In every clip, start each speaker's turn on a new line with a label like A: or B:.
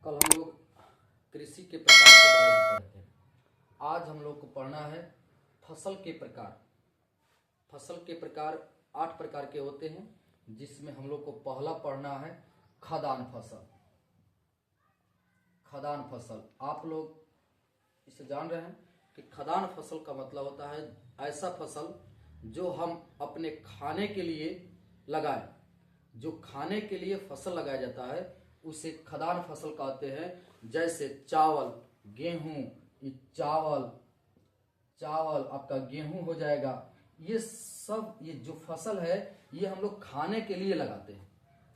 A: कल हम लोग कृषि के प्रकार के बारे में पढ़े थे। आज हम लोग को पढ़ना है फसल के प्रकार। फसल के प्रकार 8 प्रकार के होते हैं, जिसमें हम लोग को पहला पढ़ना है खदान फसल। खदान फसल आप लोग इसे जान रहे हैं कि खदान फसल का मतलब होता है ऐसा फसल जो हम अपने खाने के लिए लगाएं। जो खाने के लिए फसल लगाया जाता है उसे खदान फसल कहते हैं। जैसे चावल, गेहूं, ये चावल आपका गेहूं हो जाएगा। ये सब ये जो फसल है ये हम लोग खाने के लिए लगाते हैं,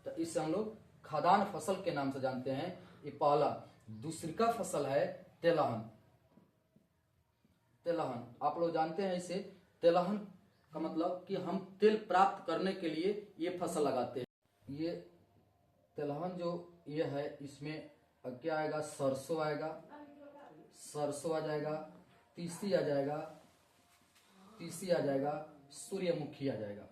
A: तो इसे हम लोग खदान फसल के नाम से जानते हैं। ये पहला। दूसरी का फसल है तेलहन। तेलहन आप लोग जानते हैं। इसे तेलहन का मतलब कि हम तेल प्राप्त करने के लिए ये फसल लगाते हैं। ये तेलहन जो ये है इसमें क्या आएगा? सरसों आएगा, सरसों आ जाएगा, तीसी आ जाएगा, तीसी आ जाएगा, सूर्यमुखी आ जाएगा,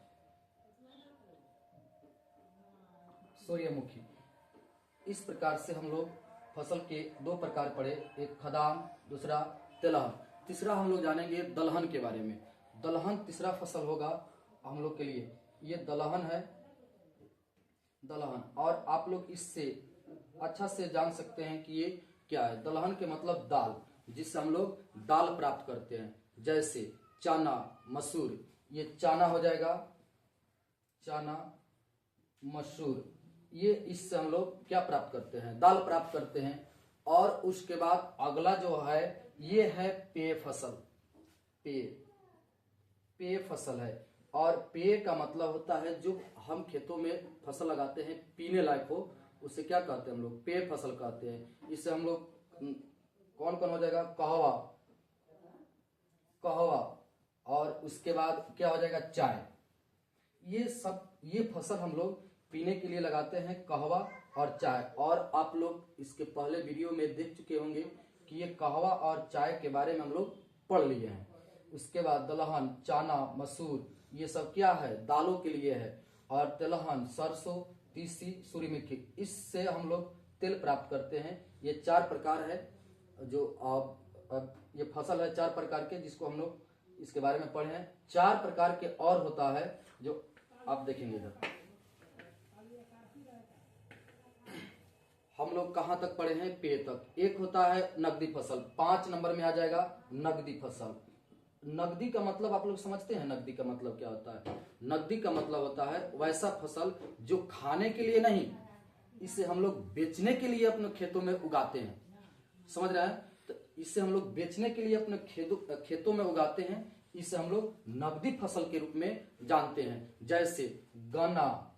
A: सूर्यमुखी। इस प्रकार से हम लोग फसल के 2 प्रकार पढ़े, एक खदान, दूसरा तेलहन। तीसरा हम लोग जानेंगे दलहन के बारे में। दलहन तीसरा फसल होगा हम लोग के लिए। ये दलहन है, दलहन। और आप लोग इससे अच्छा से जान सकते हैं कि ये क्या है। दलहन के मतलब दाल, जिससे हम लोग दाल प्राप्त करते हैं। जैसे चना, मसूर, ये चना हो जाएगा, चना, मसूर। ये इससे हम लोग क्या प्राप्त करते हैं? दाल प्राप्त करते हैं। और उसके बाद अगला जो है ये है पेय फसल। पेय फसल है। और पेय का मतलब होता है जो हम खेतों में फसल लगाते हैं पीने लायक हो, उसे क्या कहते हैं हम लोग? पेय फसल कहते हैं। इससे हम लोग कौन कौन हो जाएगा? कहवा, कहवा। और उसके बाद क्या हो जाएगा? चाय। ये फसल हम लोग पीने के लिए लगाते हैं, कहवा और चाय। और आप लोग इसके पहले वीडियो में देख चुके होंगे कि ये कहवा और चाय के बारे में हम लोग पढ़ लिए हैं। उसके बाद दलहन, चना, मसूर, ये सब क्या है? दालों के लिए है। और तिलहन, सरसों, तीसी, सूर्यमुखी, इससे हम लोग तेल प्राप्त करते हैं। ये 4 प्रकार है जो अब ये फसल है 4 प्रकार के, जिसको हम लोग इसके बारे में पढ़े हैं। 4 प्रकार के और होता है जो आप देखेंगे इधर। हम लोग कहां तक पढ़े हैं? पेय तक। एक होता है नकदी फसल, 5 नंबर में आ जाएगा नकदी फसल। नकदी का मतलब आप लोग समझते हैं? नकदी का मतलब क्या होता है? नकदी का मतलब होता है वैसा फसल जो खाने के लिए नहीं, इसे हम लोग बेचने के लिए अपने खेतों में उगाते हैं। समझ रहे हैं? तो इसे हम लोग बेचने के लिए अपने खेतों में उगाते हैं। इसे हम लोग नकदी फसल के रूप में जानते हैं। जैसे गन्ना,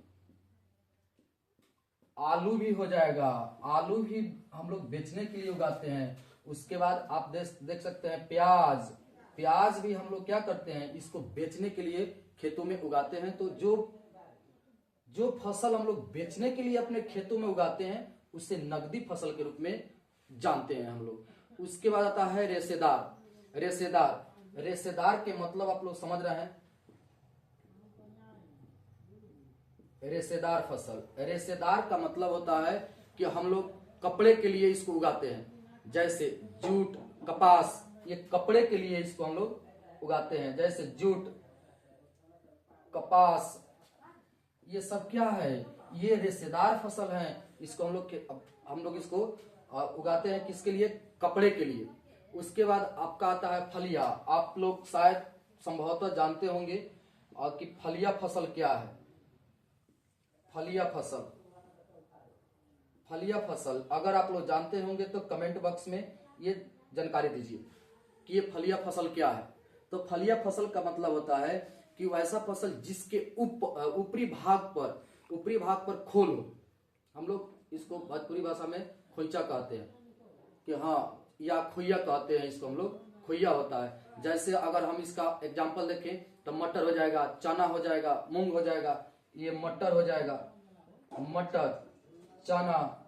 A: आलू भी हो जाएगा। आलू भी हम लोग बेचने के लिए उगाते हैं। उसके बाद आप देख सकते हैं प्याज। प्याज भी हम लोग क्या करते हैं? इसको बेचने के लिए खेतों में उगाते हैं। तो जो फसल हम लोग बेचने के लिए अपने खेतों में उगाते हैं उसे नकदी फसल के रूप में जानते हैं हम लोग। उसके बाद आता है रेशेदार। रेशेदार के मतलब आप लोग समझ रहे हैं? रेशेदार फसल। रेशेदार का मतलब होता है कि हम लोग कपड़े के लिए इसको उगाते हैं। जैसे जूट, कपास, ये कपड़े के लिए इसको हम लोग उगाते हैं। जैसे जूट, कपास, ये सब क्या है? ये रेशेदार फसल है। इसको हम लोग इसको उगाते हैं किसके लिए? कपड़े के लिए। उसके बाद आपका आता है फलिया। आप लोग शायद संभवतः जानते होंगे कि फलिया फसल क्या है। फलिया फसल, फलिया फसल अगर आप लोग जानते होंगे तो कमेंट बॉक्स में ये जानकारी दीजिए कि ये फलिया फसल क्या है। तो फलिया फसल का मतलब होता है कि वैसा फसल जिसके ऊपरी भाग पर खोल हो। हम लोग इसको भोजपुरी भाषा में खोइचा कहते हैं कि हाँ, या खुइया कहते हैं इसको हम लोग। खुइया होता है। जैसे अगर हम इसका एग्जाम्पल देखें तो मटर हो जाएगा, चना हो जाएगा, मूंग हो जाएगा। ये मटर हो जाएगा, मटर, चना,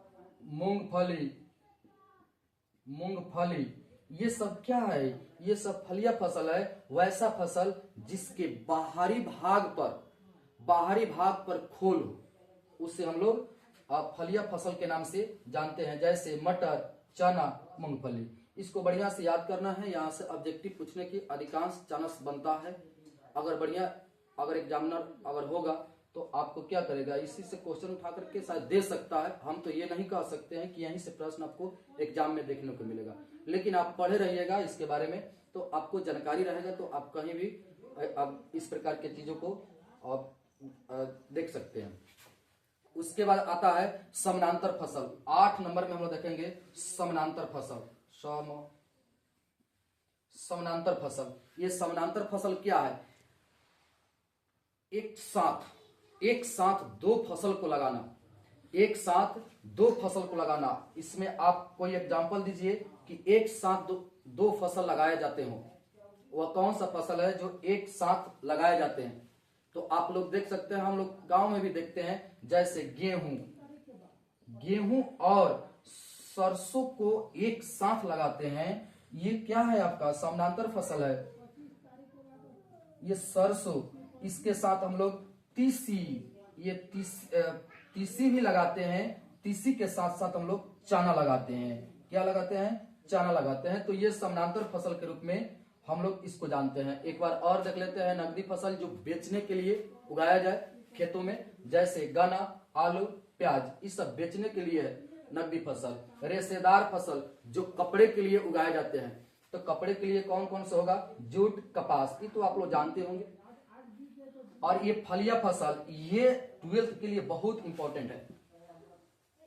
A: मूंगफली, ये सब क्या है? ये सब फलिया फसल है। वैसा फसल जिसके बाहरी भाग पर खोल हो, उसे हम लोग फलिया फसल के नाम से जानते हैं, जैसे मटर, चना, मूंगफली। इसको बढ़िया से याद करना है, यहाँ से ऑब्जेक्टिव पूछने की अधिकांश चांस बनता है। अगर एग्जामिनर अगर होगा तो आपको क्या करेगा, इसी से क्वेश्चन उठा करके शायद दे सकता है। हम तो ये नहीं कह सकते हैं कि यहीं से प्रश्न आपको एग्जाम में देखने को मिलेगा, लेकिन आप पढ़े रहिएगा इसके बारे में, तो आपको जानकारी रहेगा, तो आप कहीं भी अब इस प्रकार के चीजों को आप देख सकते हैं। उसके बाद आता है समानांतर फसल। 8 नंबर में हम लोग देखेंगे समानांतर फसल। समानांतर फसल, ये समानांतर फसल क्या है? एक साथ दो फसल को लगाना, एक साथ दो फसल को लगाना। इसमें आप कोई एग्जांपल दीजिए कि एक साथ दो फसल लगाए जाते हो, वह कौन सा फसल है जो एक साथ लगाए जाते हैं? तो आप लोग देख सकते हैं, हम लोग गांव में भी देखते हैं, जैसे गेहूं और सरसों को एक साथ लगाते हैं। ये क्या है? आपका समानांतर फसल है। ये सरसों, इसके साथ हम लोग तीसी भी लगाते हैं। तीसी के साथ साथ हम लोग चना लगाते हैं। क्या लगाते हैं? चना लगाते हैं। तो ये समानांतर फसल के रूप में हम लोग इसको जानते हैं। एक बार और देख लेते हैं, नकदी फसल जो बेचने के लिए उगाया जाए खेतों में, जैसे गन्ना, आलू, प्याज, ये सब बेचने के लिए है नकदी फसल। रेशेदार फसल जो कपड़े के लिए उगाए जाते हैं, तो कपड़े के लिए कौन कौन सा होगा? जूट, कपास, ये तो आप लोग जानते होंगे। और ये फलिया फसल, ये 12th के लिए बहुत इंपॉर्टेंट है।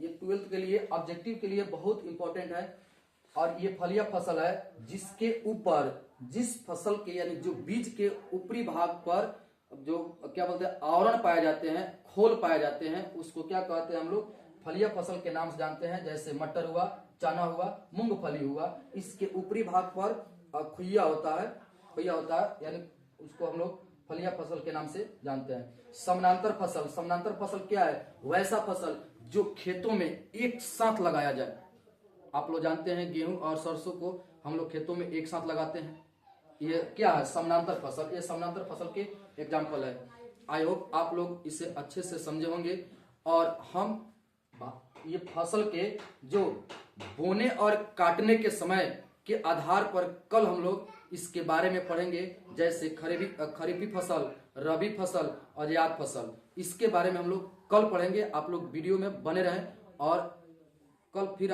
A: ये 12th के लिए ऑब्जेक्टिव के लिए बहुत इंपॉर्टेंट है। और ये फलिया फसल है जिसके ऊपर, जिस फसल के यानी जो बीज के ऊपरी भाग पर जो क्या बोलते हैं, आवरण पाए जाते हैं, खोल पाए जाते हैं, उसको क्या कहते हैं? हम लोग फलिया फसल के नाम से जानते हैं। जैसे मटर हुआ, चना हुआ, मूंगफली हुआ, इसके ऊपरी भाग पर खुइया होता है, यानी उसको हम लोग फलिया फसल के नाम से जानते हैं। समानांतर फसल क्या है? वैसा फसल जो खेतों में एक साथ लगाया जाए। आप लोग जानते हैं गेहूं और सरसों को हम लोग खेतों में एक साथ लगाते हैं। ये क्या है? समानांतर फसल। ये समानांतर फसल के एग्जाम्पल है। आई होप आप लोग इसे अच्छे से समझे होंगे। और हम ये फसल के जो बोने और काटने के समय के आधार पर कल हम लोग इसके बारे में पढ़ेंगे, जैसे खरीफी फसल, रबी फसल और जायद फसल। इसके बारे में हम लोग कल पढ़ेंगे। आप लोग वीडियो में बने रहें और कल फिर